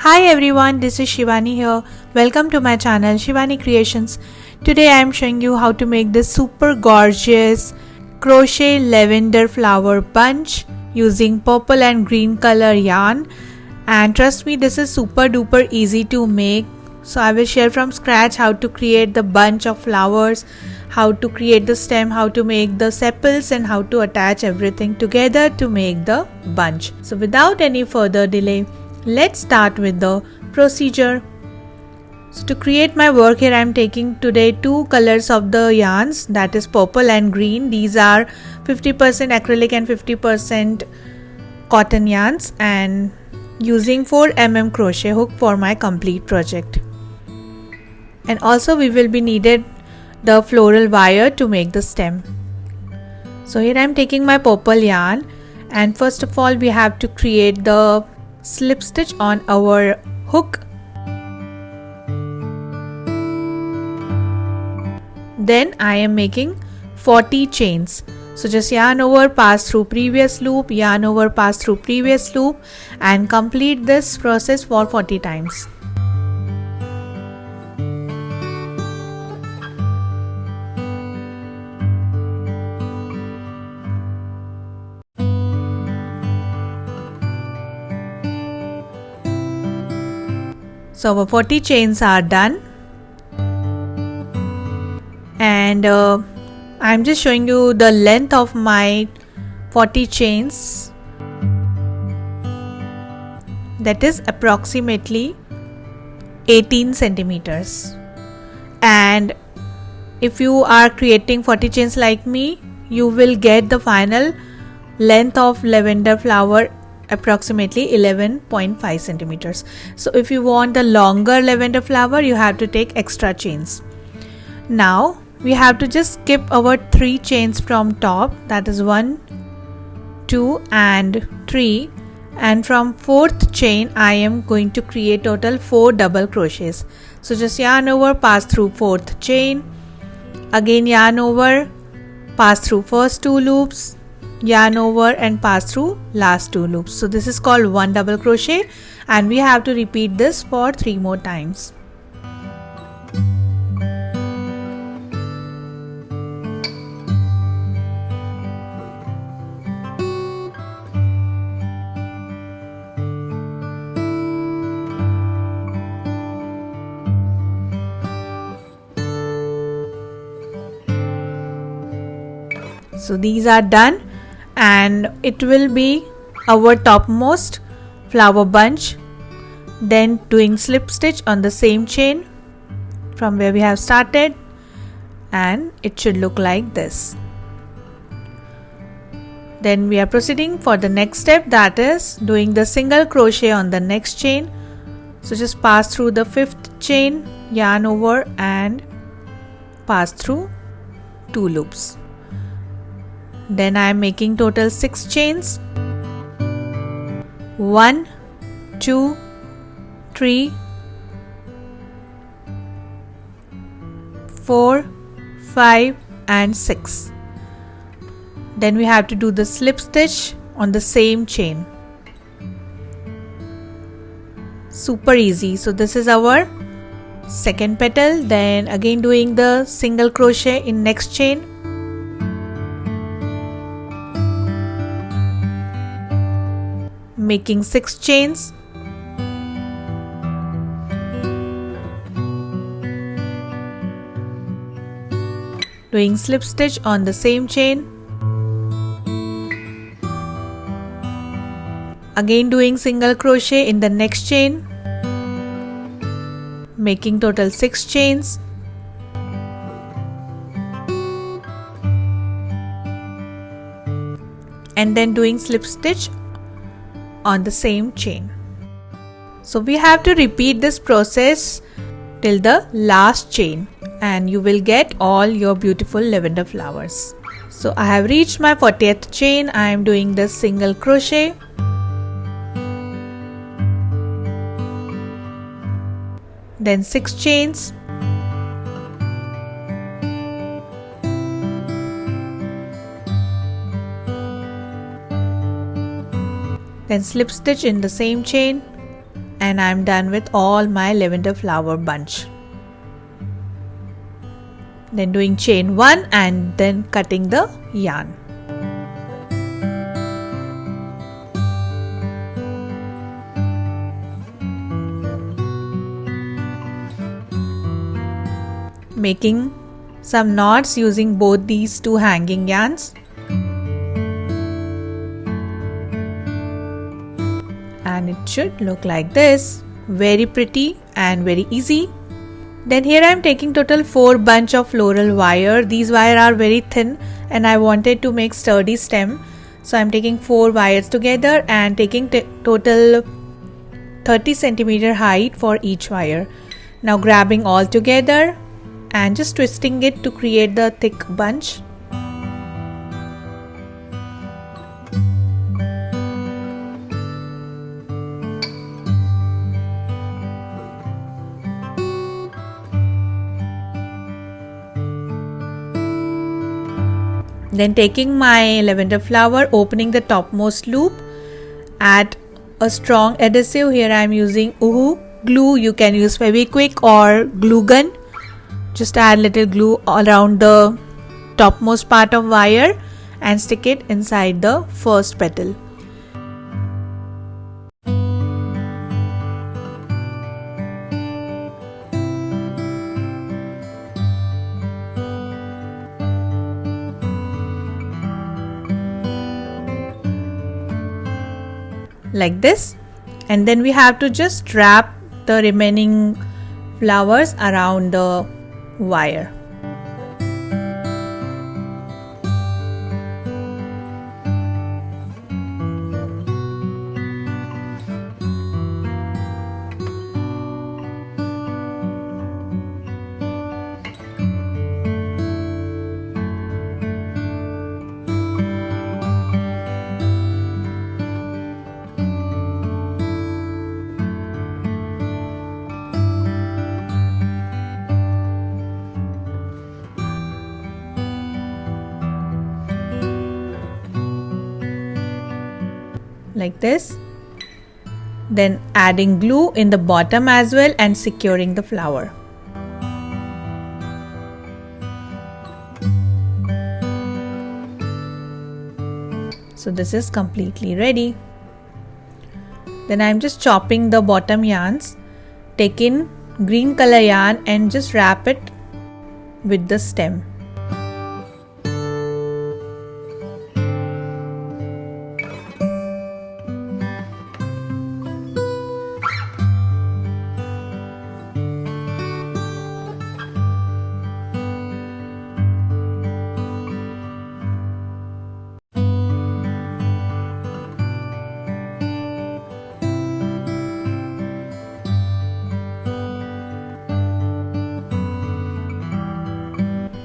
Hi everyone, this is Shivani here. Welcome to my channel Shivani Creations. Today I am showing you how to make this super gorgeous crochet lavender flower bunch using purple and green color yarn. And trust me, this is super duper easy to make. So I will share from scratch how to create the bunch of flowers, how to create the stem, how to make the sepals, and how to attach everything together to make the bunch. So without any further delay, let's start with the procedure. So to create my work here, I am taking today two colors of the yarns, that is purple and green. These are 50% acrylic and 50% cotton yarns, and using 4mm crochet hook for my complete project. And also we will be needed the floral wire to make the stem. So here I am taking my purple yarn, and first of all we have to create the slip stitch on our hook. Then I am making 40 chains. So just yarn over, pass through previous loop, yarn over, pass through previous loop, and complete this process for 40 times. So our 40 chains are done, and I'm just showing you the length of my 40 chains, that is approximately 18 centimeters. And if you are creating 40 chains like me, you will get the final length of lavender flower approximately 11.5 centimeters. So if you want the longer lavender flower, you have to take extra chains. Now we have to just skip our 3 chains from top, that is 1, 2 and 3, and from 4th chain I am going to create total 4 double crochets. So just yarn over, pass through 4th chain, again yarn over, pass through first 2 loops, yarn over and pass through last 2 loops. So this is called 1 double crochet, and we have to repeat this for 3 more times. So these are done, and it will be our topmost flower bunch. Then doing slip stitch on the same chain from where we have started, and it should look like this. Then we are proceeding for the next step, that is doing the single crochet on the next chain. So just pass through the 5th chain, yarn over and pass through 2 loops. Then I am making total 6 chains. 1, 2, 3, 4, 5 and 6. Then we have to do the slip stitch on the same chain. Super easy. So this is our second petal. Then again doing the single crochet in next chain. Making 6 chains, doing slip stitch on the same chain, again doing single crochet in the next chain, making total 6 chains, and then doing slip stitch on the same chain. So we have to repeat this process till the last chain, and you will get all your beautiful lavender flowers. So I have reached my 40th chain. I am doing the single crochet, then 6 chains, then slip stitch in the same chain and I'm done with all my lavender flower bunch. Then doing chain 1 and then cutting the yarn. Making some knots using both these two hanging yarns. And it should look like this. Very pretty and very easy. Then here I am taking total 4 bunch of floral wire. These wire are very thin and I wanted to make sturdy stem. So I am taking 4 wires together and taking total 30 centimeter height for each wire. Now grabbing all together and just twisting it to create the thick bunch. Then taking my lavender flower, opening the topmost loop, add a strong adhesive. Here I am using Uhu glue. You can use Fevikwik or glue gun. Just add little glue around the topmost part of wire and stick it inside the first petal. Like this, and then we have to just wrap the remaining flowers around the wire. Like this, then adding glue in the bottom as well and securing the flower. So this is completely ready. Then I am just chopping the bottom yarns, taking green color yarn and just wrap it with the stem.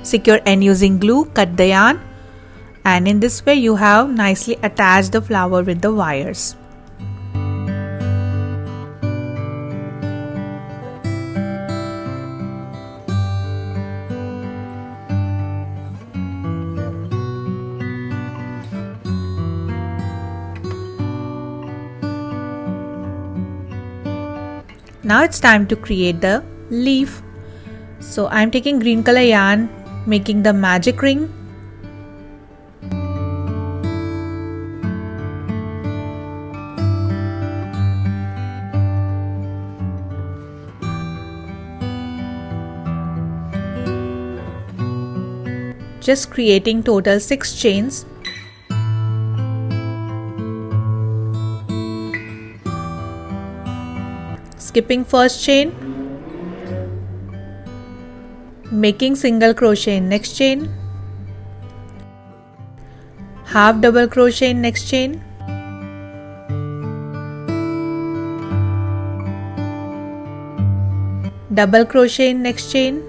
Secure and using glue, cut the yarn, and in this way you have nicely attached the flower with the wires. Now it's time to create the leaf. So I'm taking green color yarn, making the magic ring. Just creating total 6 chains. Skipping first chain, making single crochet in next chain, half double crochet in next chain, double crochet in next chain,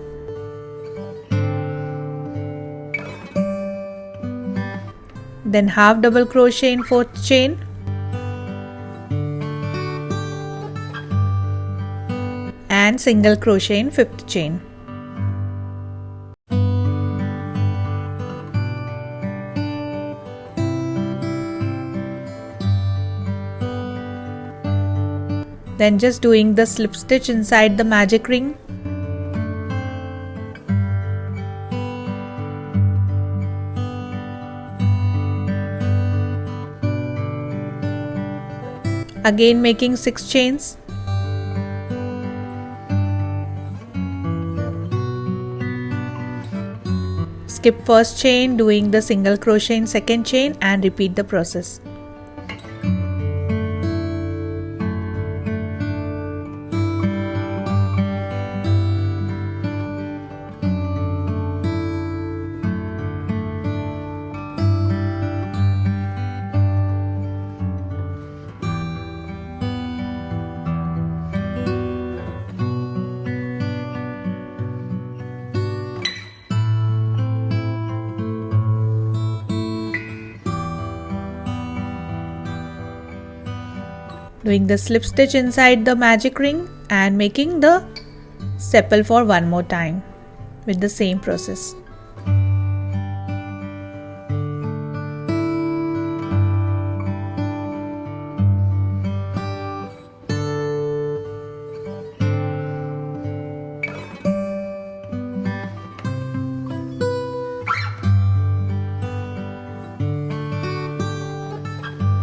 then half double crochet in fourth chain, and single crochet in fifth chain. Then just doing the slip stitch inside the magic ring. Again making 6 chains. Skip first chain, doing the single crochet in second chain and repeat the process. Doing the slip stitch inside the magic ring and making the sepal for one more time with the same process.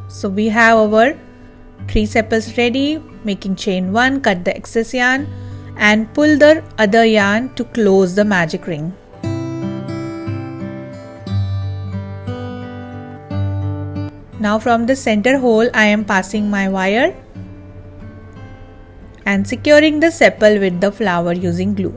So we have our 3 sepals ready. Making chain 1, cut the excess yarn and pull the other yarn to close the magic ring. Now from the center hole I am passing my wire and securing the sepal with the flower using glue.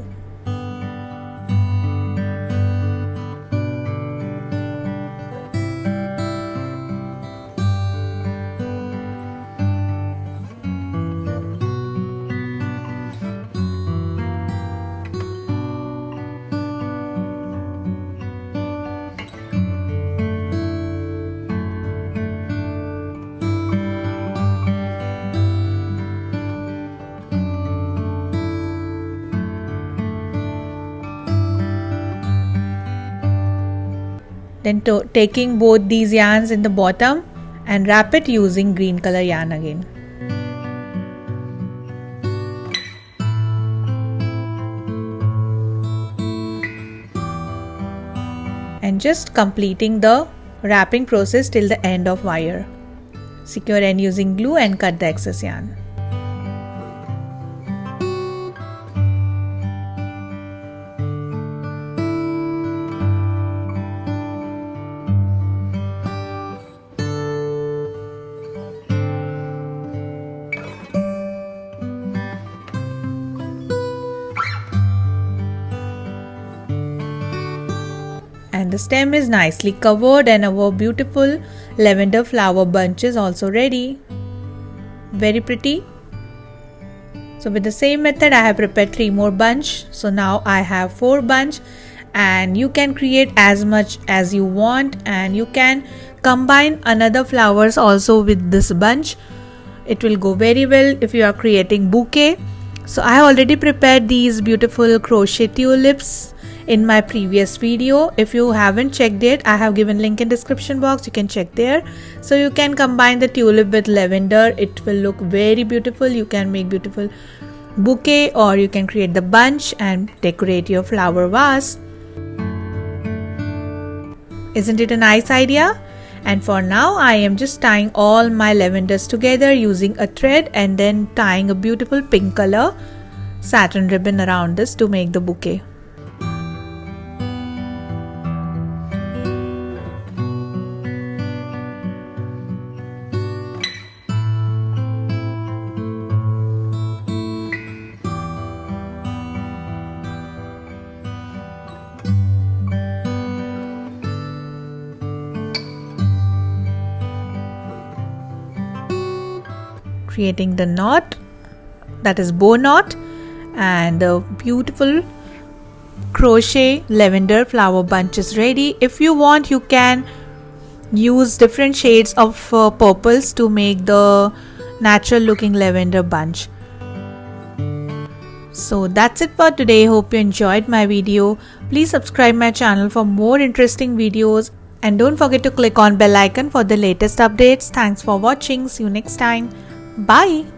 Then taking both these yarns in the bottom and wrap it using green color yarn again. And just completing the wrapping process till the end of wire. Secure end using glue and cut the excess yarn. And the stem is nicely covered and our beautiful lavender flower bunch is also ready. Very pretty. So with the same method I have prepared 3 more bunch. So now I have 4 bunch and you can create as much as you want and you can combine another flowers also with this bunch. It will go very well if you are creating bouquet. So I already prepared these beautiful crochet tulips in my previous video. If you haven't checked it, I have given link in description box, you can check there. So you can combine the tulip with lavender, it will look very beautiful. You can make beautiful bouquet or you can create the bunch and decorate your flower vase. Isn't it a nice idea? And for now I am just tying all my lavenders together using a thread and then tying a beautiful pink color satin ribbon around this to make the bouquet. Creating the knot, that is bow knot, and the beautiful crochet lavender flower bunch is ready. If you want, you can use different shades of purples to make the natural looking lavender bunch. So that's it for today. Hope you enjoyed my video. Please subscribe my channel for more interesting videos and don't forget to click on bell icon for the latest updates. Thanks for watching. See you next time. Bye.